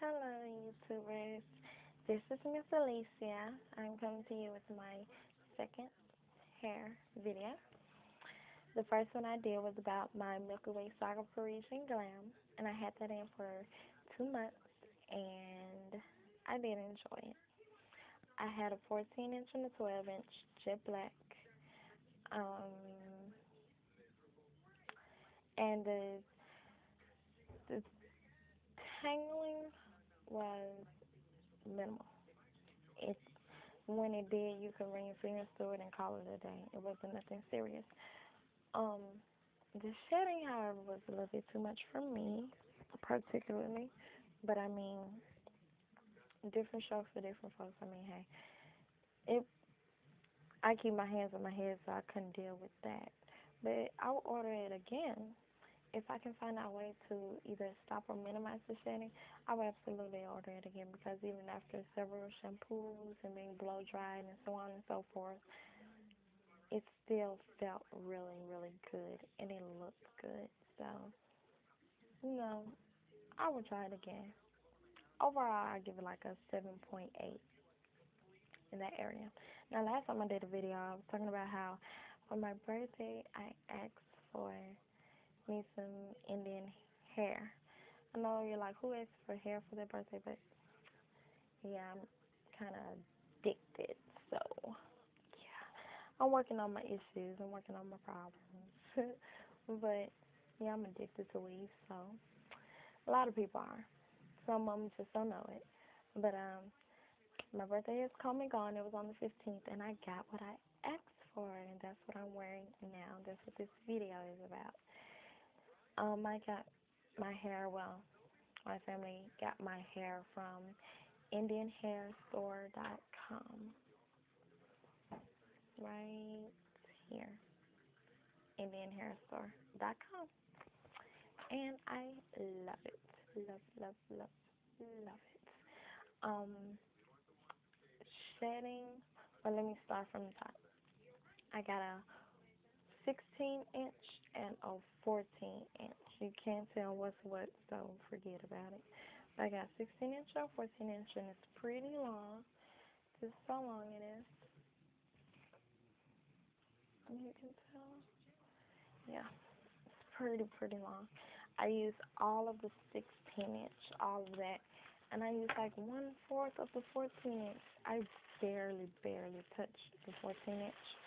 Hello, YouTubers. This is Miss Alicia. I'm coming to you with my second hair video. The first one I did was about my Milky Way Saga Parisian Glam, and I had that in for 2 months, and I did enjoy it. I had a 14-inch and a 12-inch jet black, um, and the tangling was minimal. It When it did, you could run your fingers through it and call it a day. It wasn't nothing serious. Um, the shedding, however, was a little bit too much for me, particularly. But I mean, different strokes for different folks. I mean, hey, I keep my hands on my head, so I couldn't deal with that. But I'll order it again. If I can find out a way to either stop or minimize the shedding, I will absolutely order it again because even after several shampoos and being blow dried and so on and so forth, it still felt really, really good and it looked good. So, you know, I would try it again. Overall, I give it like a 7.8 in that area. Now, last time I did a video, I was talking about how for my birthday, I asked for me some Indian hair. I know you're like, who asks for hair for their birthday? But yeah, I'm kind of addicted. So yeah, I'm working on my issues. I'm working on my problems. But yeah, I'm addicted to weave. So a lot of people are. Some of them just don't know it. But my birthday is come and gone. It was on the 15th, and I got what I asked for, and that's what I'm wearing now. That's what this video is about. I got my hair, well, my family got my hair from IndianHairStore.com, right here, IndianHairStore.com, and I love it, love, love, love, love it. Um, Shedding, well, let me start from the top. I got a 16-inch and a 14-inch. You can't tell what's what, so forget about it. I got 16-inch or 14-inch, and it's pretty long. This is how long it is. You can tell. Yeah, it's pretty long. I use all of the 16-inch, all of that, and I use like 1/4 of the 14-inch. I barely touch the 14-inch,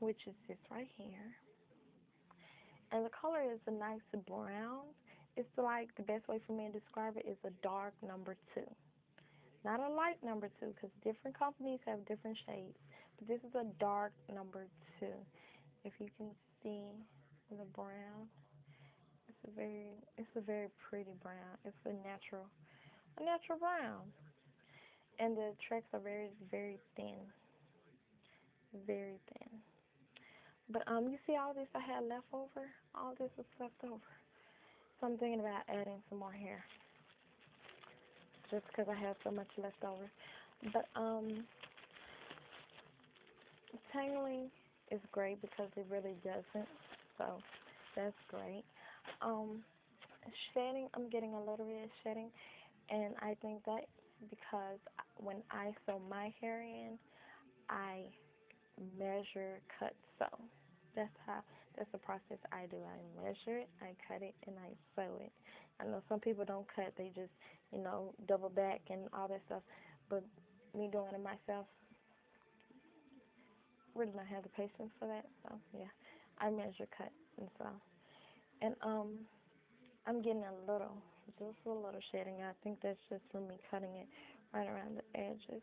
which is this right here. And the color is a nice brown. It's like the best way for me to describe it is a dark number 2. Not a light number 2 because different companies have different shades. But this is a dark number 2. If you can see the brown, it's a very pretty brown. It's a natural brown. And the tracks are very thin, very thin. But you see all this I had left over? All this was left over. So I'm thinking about adding some more hair, just because I have so much left over. But tangling is great because it really doesn't. So that's great. Um, Shedding, I'm getting a little bit of shedding, and I think that's because when I sew my hair in, I measure, cut, sew. That's the process I do. I measure it, I cut it, and I sew it. I know some people don't cut, they just, double back and all that stuff. But me doing it myself, really don't have the patience for that. So yeah, I measure, cut, and sew. And I'm getting just a little shedding. I think that's just from me cutting it right around the edges.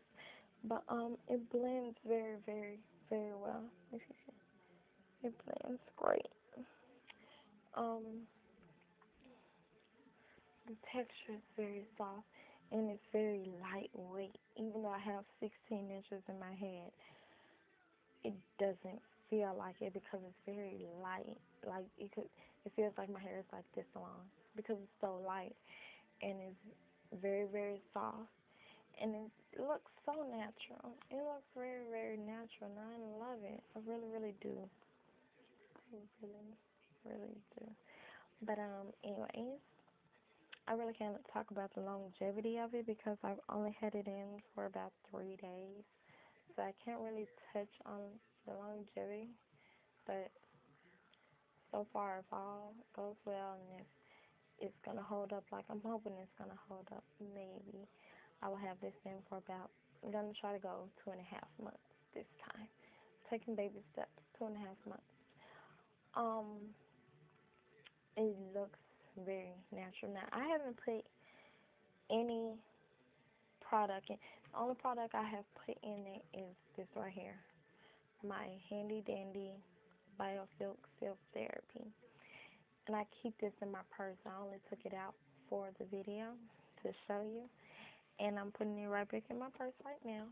But it blends very well. If you see. It blends great. Um, the texture is very soft and it's very lightweight. Even though I have 16 inches in my head, it doesn't feel like it because it's very light. Like it feels like my hair is like this long because it's so light and it's very soft. And it looks so natural. It looks very natural, and I love it. I really do. I really do. But anyways, I really can't talk about the longevity of it because I've only had it in for about 3 days. So I can't really touch on the longevity. But so far, if all goes well and if it's gonna hold up like I'm hoping it's gonna hold up, maybe I will have this in for about. I'm gonna try to go 2.5 months this time, taking baby steps. 2.5 months. Um, it looks very natural now. I haven't put any product in. The only product I have put in it is this right here, my handy dandy Biosilk Silk Therapy. And I keep this in my purse. I only took it out for the video to show you. And I'm putting it right back in my purse right now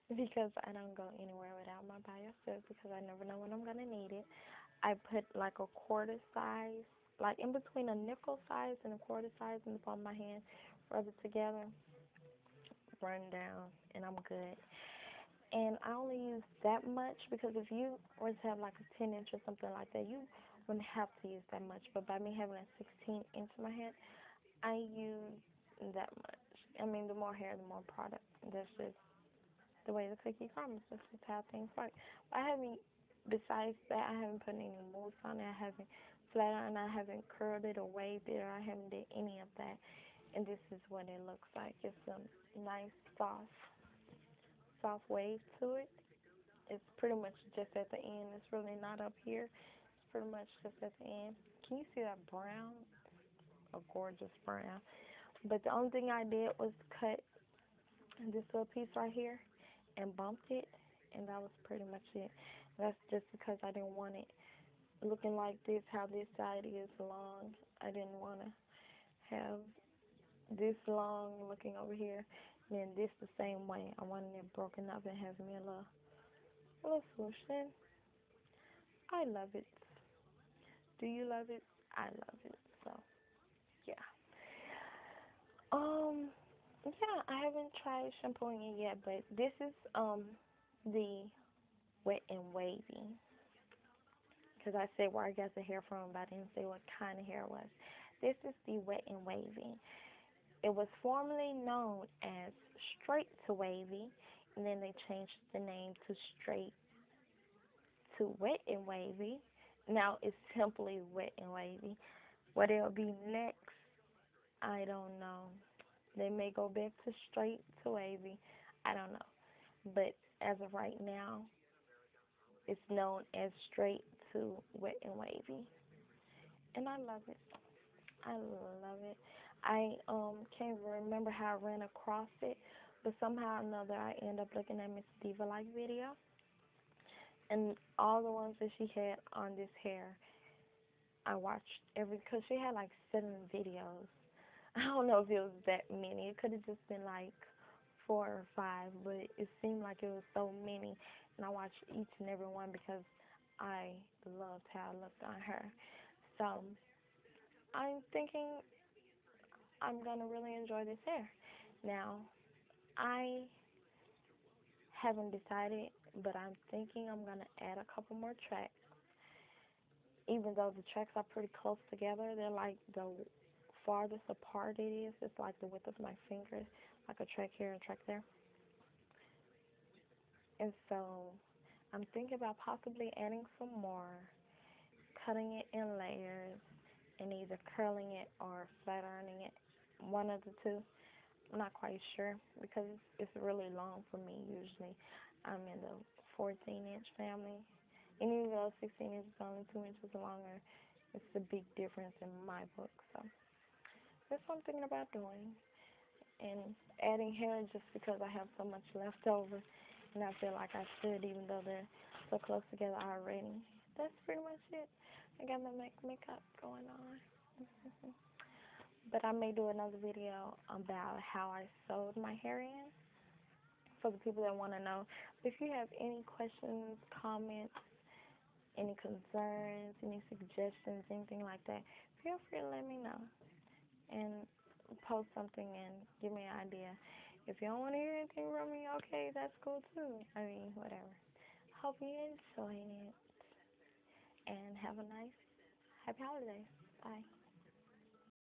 because I don't go anywhere without my Biosilk because I never know when I'm going to need it. I put like a quarter size, like in between a nickel size and a quarter size in the palm of my hand, rub it together, run down, and I'm good. And I only use that much because if you were to have like a 10-inch or something like that, you wouldn't have to use that much. But by me having a 16-inch in my hand, I use that much. I mean, the more hair, the more product. That's just the way the cookie crumbles. That's just how things work. But besides that, I haven't put any mousse on it. I haven't flat ironed, I haven't curled it or waved it, or I haven't did any of that. And this is what it looks like. It's a nice, soft wave to it. It's pretty much just at the end. It's really not up here. It's pretty much just at the end. Can you see that brown? A gorgeous brown. But the only thing I did was cut this little piece right here and bumped it, and that was pretty much it. That's just because I didn't want it looking like this, how this side is long. I didn't want to have this long looking over here, and then this the same way. I wanted it broken up and having me a little swoosh. And I love it. Do you love it? I love it. So yeah. Um, yeah, I haven't tried shampooing it yet, but this is the Wet and Wavy. Because I said where I got the hair from, but I didn't say what kind of hair it was. This is the Wet and Wavy. It was formerly known as Straight to Wavy, and then they changed the name to Straight to Wet and Wavy. Now it's simply Wet and Wavy. What it'll be next, I don't know. They may go back to Straight to Wavy. I don't know. But as of right now, it's known as Straight to Wet and Wavy. And I love it. I love it. I can't remember how I ran across it, but somehow or another I end up looking at Mrs.Divalike video, and all the ones that she had on this hair, I watched because she had like 7 videos. I don't know if it was that many. It could have just been like 4 or 5, but it seemed like it was so many, and I watched each and every one because I loved how it looked on her. So I'm thinking I'm going to really enjoy this hair. Now, I haven't decided, but I'm thinking I'm going to add a couple more tracks. Even though the tracks are pretty close together, they're like the farthest apart it is. It's like the width of my fingers, like a track here and a track there. And so I'm thinking about possibly adding some more, cutting it in layers, and either curling it or flat ironing it, one of the two. I'm not quite sure because it's really long for me usually. I'm in the 14-inch family. And even though 16 inches is only 2 inches longer, it's a big difference in my book. So that's what I'm thinking about doing. And adding hair just because I have so much left over. And I feel like I should, even though they're so close together already. That's pretty much it. I got my makeup going on. But I may do another video about how I sewed my hair in for the people that want to know. If you have any questions, comments, any concerns, any suggestions, anything like that, feel free to let me know and post something and give me an idea. If you don't want to hear anything from me, okay, that's cool too. I mean, whatever. Hope you enjoyed it and have a nice, happy holidays. Bye.